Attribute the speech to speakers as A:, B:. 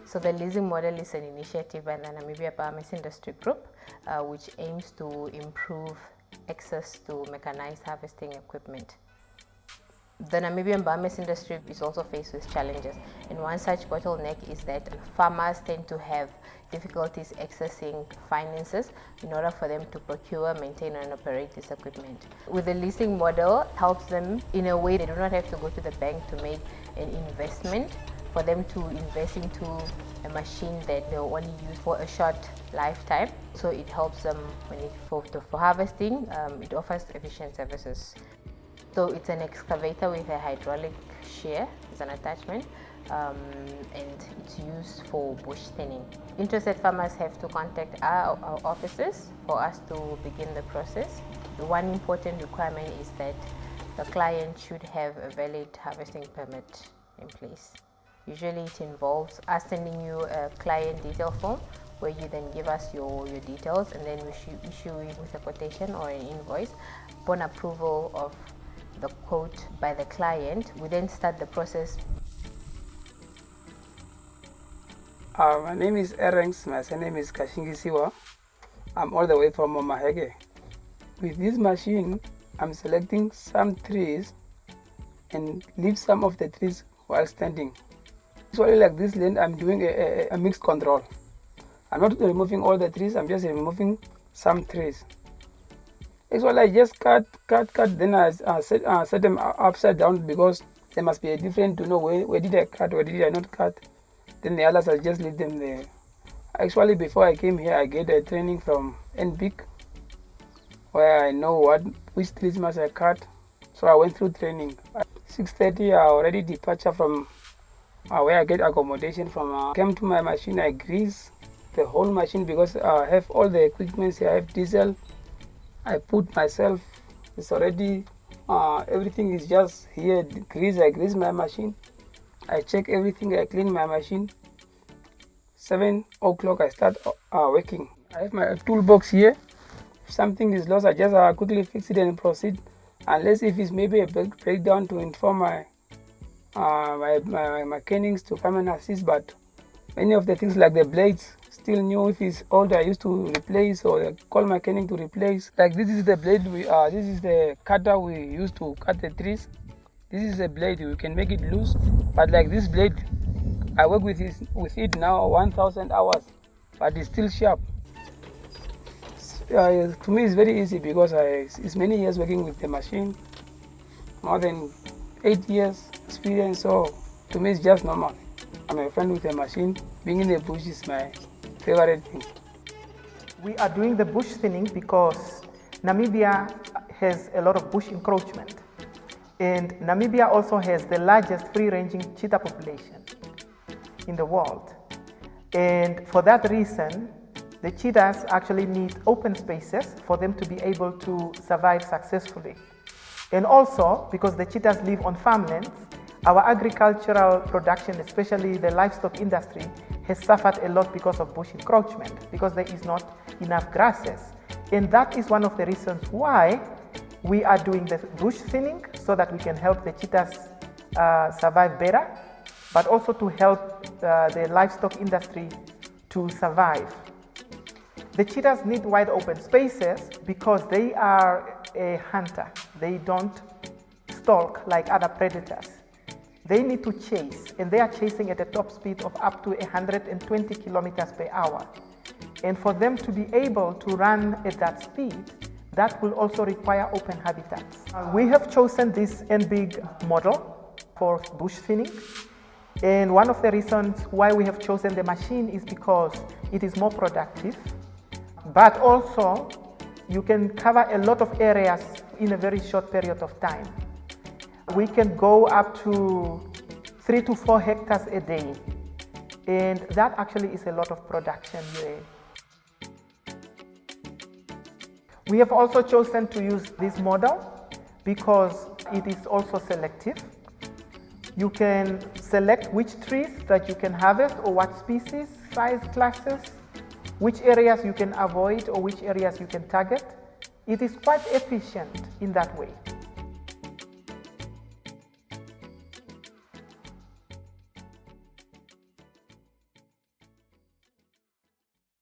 A: So the leasing model is an initiative by the Namibia Biomass Industry Group, which aims to improve access to mechanized harvesting equipment. The Namibian biomass industry is also faced with challenges, and one such bottleneck is that farmers tend to have difficulties accessing finances in order for them to procure, maintain and operate this equipment. With the leasing model, it helps them in a way they do not have to go to the bank to make an investment, for them to invest into a machine that they'll only use for a short lifetime. So it helps them for harvesting. It offers efficient services. So it's an excavator with a hydraulic shear as an attachment, and it's used for bush thinning. Interested farmers have to contact our offices for us to begin the process. The one important requirement is that the client should have a valid harvesting permit in place. Usually it involves us sending you a client detail form where you then give us your details, and then we issue you with a quotation or an invoice. Upon approval of the quote by the client, we then start the process.
B: My name is Erengs, my surname is Kashingisiwa. I'm all the way from Omaheke. With this machine, I'm selecting some trees and leave some of the trees while standing. Usually like this land, I'm doing a mixed control. I'm not removing all the trees, I'm just removing some trees. Actually, I just cut, then I set them upside down because there must be a difference to know where did I cut, where did I not cut. Then the others, I just leave them there. Actually, before I came here, I get a training from N-BiG where I know which trees must I cut. So I went through training. At 6:30, I already departure from where I get accommodation from. Came to my machine, I grease the whole machine because I have all the equipment here. I have diesel. I put myself, it's already, everything is just here, I grease my machine. I check everything, I clean my machine. 7 o'clock I start working. I have my toolbox here. If something is lost, I just quickly fix it and proceed. Unless if it's maybe a breakdown, to inform my mechanics to come and assist, but many of the things like the blades, still new. If it's old, I used to replace or call mechanic to replace. Like this is the blade this is the cutter we use to cut the trees. This is a blade, we can make it loose, but like this blade, I work with it now 1,000 hours, but it's still sharp. To me, it's very easy because it's many years working with the machine, more than 8 years experience. So to me, it's just normal. I'm a friend with the machine. Being in the bush is my favorite thing.
C: We are doing the bush thinning because Namibia has a lot of bush encroachment, and Namibia also has the largest free-ranging cheetah population in the world. And for that reason, the cheetahs actually need open spaces for them to be able to survive successfully. And also, because the cheetahs live on farmlands, our agricultural production, especially the livestock industry, has suffered a lot because of bush encroachment, because there is not enough grasses. And that is one of the reasons why we are doing the bush thinning, so that we can help the cheetahs survive better, but also to help the livestock industry to survive. The cheetahs need wide open spaces because they are a hunter. They don't stalk like other predators. They need to chase, and they are chasing at a top speed of up to 120 kilometers per hour. And for them to be able to run at that speed, that will also require open habitats. We have chosen this N-BiG model for bush thinning. And one of the reasons why we have chosen the machine is because it is more productive, but also you can cover a lot of areas in a very short period of time. We can go up to 3 to 4 hectares a day, and that actually is a lot of production here. We have also chosen to use this model because it is also selective. You can select which trees that you can harvest, or what species, size classes, which areas you can avoid or which areas you can target. It is quite efficient in that way.